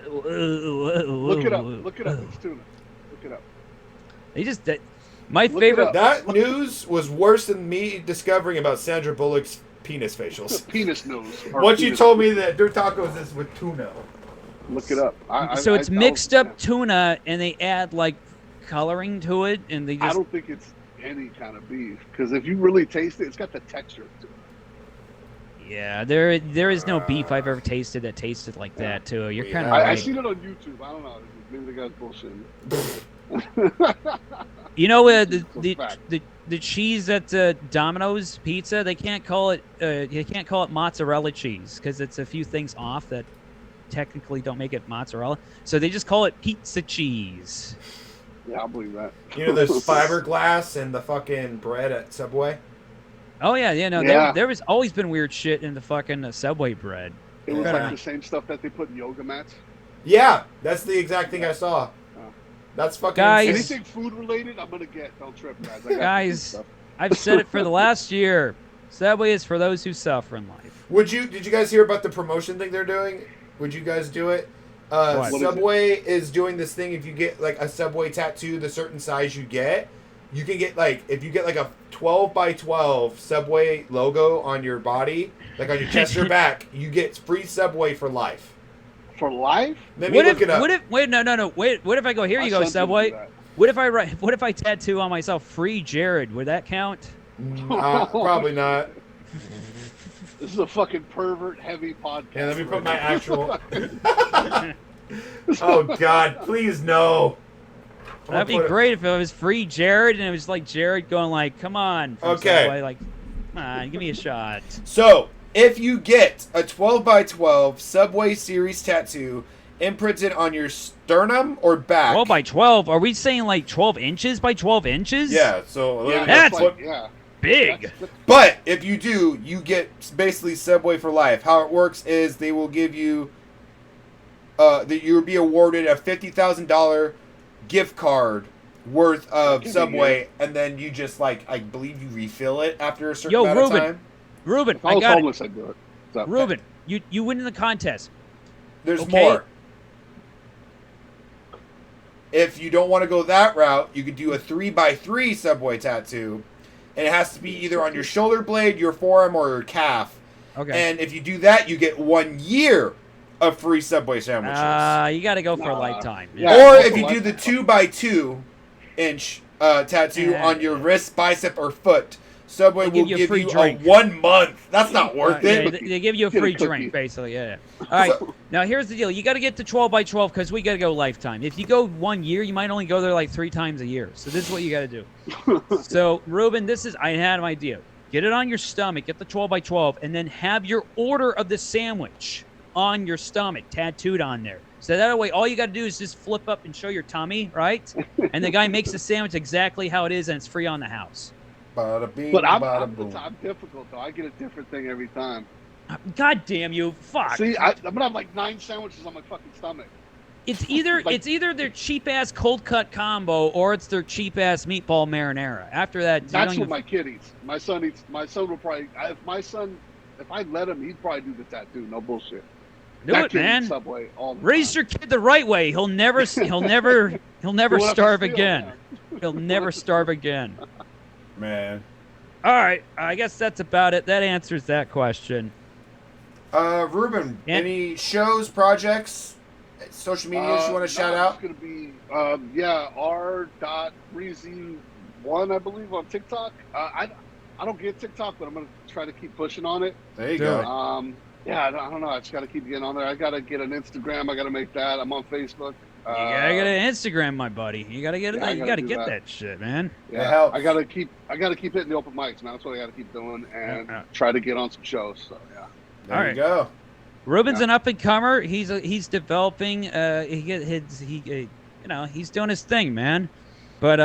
Look it up. Look it up. It's tuna. Look it up. My favorite. That news was worse than me discovering about Sandra Bullock's penis facials. Penis nose. Once you told me that their tacos is with tuna. Look it up. So it's mixed up tuna, and they add like coloring to it, and they just. I don't think it's. any kind of beef because if you really taste it, it's got the texture to it. Yeah, there is no beef I've ever tasted that tasted like that too. You're kind of Yeah. I right. seen it on YouTube. I don't know. Maybe the guy's bullshitting. You know, It's a fact. the cheese at Domino's Pizza, they can't call it mozzarella cheese because it's a few things off that technically don't make it mozzarella. So they just call it pizza cheese. Yeah, I'll believe that. You know, there's fiberglass and the fucking bread at Subway. Oh yeah, no, Yeah. there was always been weird shit in the fucking Subway bread. It was Yeah. like the same stuff that they put in yoga mats. Yeah, that's the exact thing I saw. That's fucking Guys. insane. Anything food related, I'm gonna get. Don't trip, guys. I got Guys, stuff. I've said it for the last year. Subway is for those who suffer in life. Did you guys hear about the promotion thing they're doing? Would you guys do it? What? Subway is doing this thing. If you get like a Subway tattoo, the certain size you get, you can get like if you get like a 12 by 12 Subway logo on your body, like on your chest or back, you get free Subway for life. For life? Let me look it up. What if I go, here you go, My son didn't Subway? do that. What if I tattoo on myself free Jared? Would that count? Probably not. This is a fucking pervert heavy podcast. Yeah, let me put my actual. Oh God, please no. That'd be great if it was free Jared and it was like Jared going like, "Come on, from Okay. Subway, like, come on, give me a shot." So, if you get a 12 by 12 Subway Series tattoo imprinted on your sternum or back. 12 by 12? Are we saying like 12 inches by 12 inches? Yeah, so Yeah, That's like, yeah. big. That's- but if you do, you get basically Subway for life. How it works is they will give you that you'll be awarded a $50,000 gift card worth of Subway, and then you just like I believe you refill it after a certain amount Ruben. of time. Ruben, If I I was got it. homeless, I'd do it. What's up? Ruben, you win in the contest. There's Okay. more. If you don't want to go that route, you could do a 3x3 Subway tattoo, and it has to be either on your shoulder blade, your forearm, or your calf. Okay. And if you do that, you get 1 year of free Subway sandwiches. You got to go for a Nah. lifetime. Yeah. Or that's if a you do the lifetime. 2x2 inch tattoo on your wrist, bicep, or foot, Subway They will give you a give free you drink. a 1 month. That's not worth Yeah, it. they give you a Get a free cookie. drink, basically. Yeah. All right. Now here's the deal. You got to get to 12 by 12 because we got to go lifetime. If you go 1 year, you might only go there like 3 times a year. So this is what you got to do. So Ruben, I had an idea. Get it on your stomach. Get the 12 by 12, and then have your order of the sandwich on your stomach tattooed on there. So that way, all you got to do is just flip up and show your tummy, right? And the guy makes the sandwich exactly how it is, and it's free on the house. Bada bing, But I'm bada boom. difficult though. I get a different thing every time. God damn you! Fuck. See, I'm gonna have like 9 sandwiches on my fucking stomach. It's either Like- it's either their cheap ass cold cut combo or it's their cheap ass meatball marinara. After that, you That's don't what even- my kid eats. My son eats. My son will probably. If I let him, he'd probably do the tattoo. No bullshit. do That it, kid eats man. Subway all the Raise time. your kid the right way. He'll never We'll have to starve steal, again. man. He'll never starve again. Man. All right, I guess that's about it. That answers that question. Ruben, Yeah. any shows, projects, social media you want to shout out? It's gonna be r.breezy1, I believe, on TikTok. I don't get TikTok, but I'm gonna try to keep pushing on it. There you Do go. it. I don't know. I just gotta keep getting on there. I gotta get an Instagram. I gotta make that. I'm on Facebook. You gotta get an Instagram, my buddy. You gotta get it. yeah, I you gotta gotta do get that. that shit, man. It helps. I gotta keep hitting the open mics, man. That's what I gotta keep doing, and Yeah. try to get on some shows. So yeah. There All you right. go. Ruben's Yeah. an up and comer. He's developing. He's doing his thing, man. But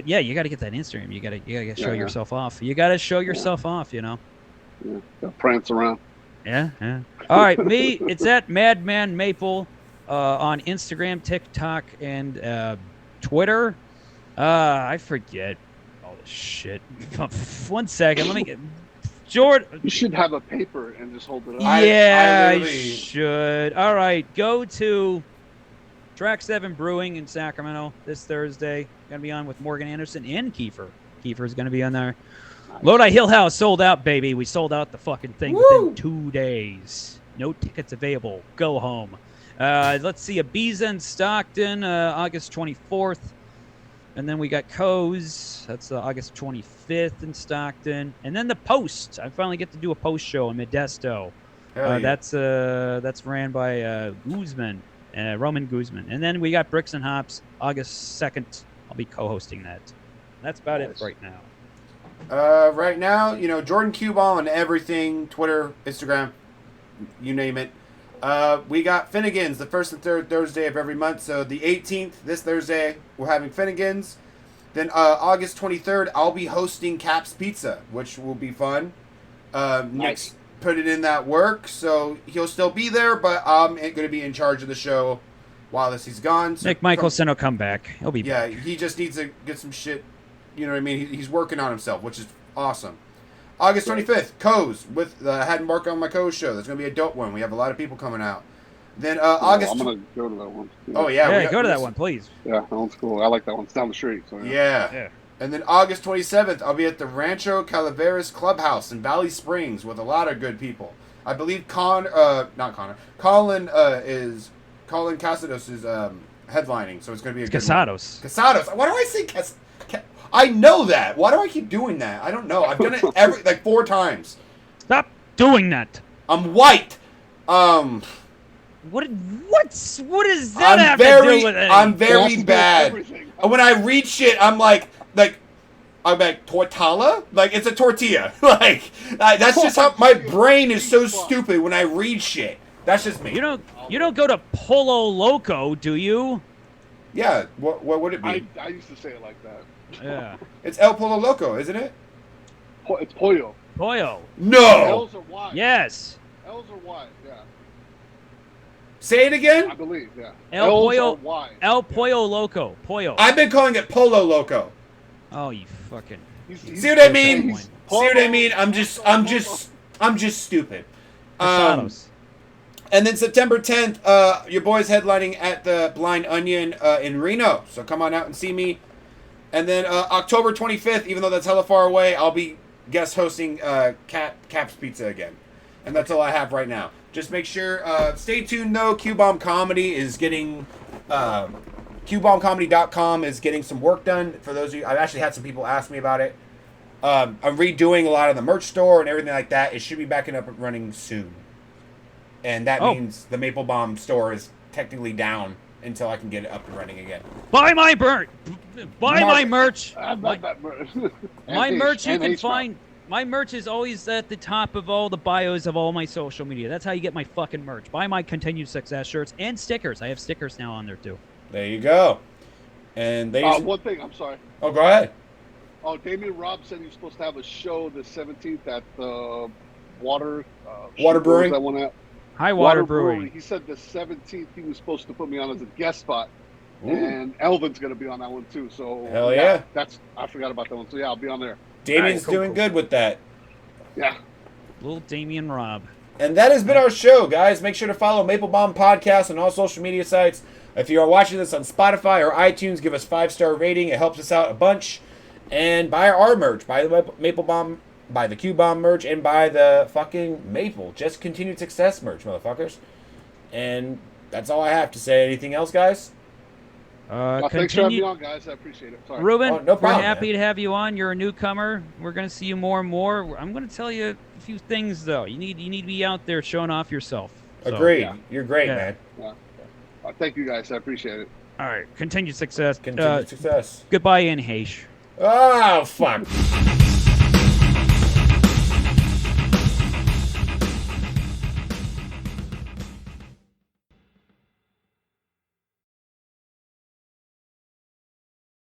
yeah, you got to get that Instagram. You got to show Yeah. yourself off. You got to show yourself off. Yeah, gotta prance around. Yeah. All right, me. It's at Madman Maple on Instagram, TikTok, and Twitter. I forget all this shit. 1 second. Let me get. Jordan. You should have a paper and just hold it up. Yeah, I literally- should. All right, go to Track 7 Brewing in Sacramento this Thursday. Going to be on with Morgan Anderson and Kiefer. Kiefer's going to be on there. Lodi Hill House sold out, baby. We sold out the fucking thing within 2 days. No tickets available. Go home. Let's see, Ibiza in Stockton, August 24th. And then we got Co's. That's August 25th in Stockton. And then the Post. I finally get to do a post show in Modesto. Hell yeah. That's ran by Guzman, Roman Guzman. And then we got Bricks and Hops, August 2nd. I'll be co-hosting that. That's about it right now. Right now, Jordan Q-Ball and everything, Twitter, Instagram, you name it. We got Finnegan's the first and third Thursday of every month. So the 18th, this Thursday, we're having Finnegan's. Then August 23rd, I'll be hosting Cap's Pizza, which will be fun. Nick's put it in that work, so he'll still be there, but I'm going to be in charge of the show while he's gone. So Nick Michelson will come back. He'll be back. Yeah, he just needs to get some shit. You know what I mean? He's working on himself, which is awesome. August 25th, Co's with had Mark on my Co's show. That's going to be a dope one. We have a lot of people coming out. Then August. I'm going to go to that one. Yeah. Oh, yeah. Yeah, go to that one, please. Yeah, that one's cool. I like that one. It's down the street. So yeah. And then August 27th, I'll be at the Rancho Calaveras Clubhouse in Valley Springs with a lot of good people. I believe Colin Casados is headlining, so it's going to be a good Casados. One. Casados. Why do I say I know that. Why do I keep doing that? I don't know. I've done it 4 times. Stop doing that. I'm white. What does that have to do with it? I'm very bad. When I read shit, I'm like tortilla? Like, it's a tortilla. That's just how my brain is so stupid when I read shit. That's just me. You don't go to Polo Loco, do you? Yeah. What would it be? I used to say it like that. Yeah. It's El Polo Loco, isn't it? It's Pollo. Pollo. No. L's are Y. Yes. L's are Y. Yeah. Say it again. I believe. Yeah. El L's Pollo. are Y. El Pollo Loco. Pollo. I've been calling it Polo Loco. Oh, you fucking. See what I mean? See Polo. what I mean? I'm just stupid. Casados. And then September 10th, your boy's headlining at the Blind Onion in Reno. So come on out and see me. And then October 25th, even though that's hella far away, I'll be guest hosting Cap's Pizza again. And that's all I have right now. Just make sure, stay tuned though. Q-Bomb Comedy is getting, QBombComedy.com is getting some work done. For those of you, I've actually had some people ask me about it. I'm redoing a lot of the merch store and everything like that. It should be backing up and running soon. And that means the Maple-Baum store is technically down until I can get it up and running again. Buy my merch. My merch. My merch you can find. My merch is always at the top of all the bios of all my social media. That's how you get my fucking merch. Buy my Continued Success shirts and stickers. I have stickers now on there too. There you go. And they. One thing, I'm sorry. Oh, go ahead. Oh, Damian Robb said he was supposed to have a show the 17th at the Water Brewing. That one at High Water Brewing. He said the 17th he was supposed to put me on as a guest spot. Ooh. And Elvin's going to be on that one too. So hell yeah. I forgot about that one. So yeah, I'll be on there. Damien's doing good with that. Yeah. Little Damian Robb. And that has been our show, guys. Make sure to follow Maple-Baum Podcast on all social media sites. If you are watching this on Spotify or iTunes, give us 5-star rating. It helps us out a bunch. And buy our merch. Buy the Maple-Baum, buy the Q-Bomb merch, and buy the fucking Maple. Just Continued Success merch, motherfuckers. And that's all I have to say. Anything else, guys? Thanks for having me on, guys. I appreciate it. Sorry. Ruben, no problem, we're happy to have you on. You're a newcomer. We're going to see you more and more. I'm going to tell you a few things, though. You need to be out there showing off yourself. So, agreed. Yeah. You're great, man. Yeah. Thank you, guys. I appreciate it. All right. Continued success. Continued success. Goodbye, in Haish. Oh, fuck.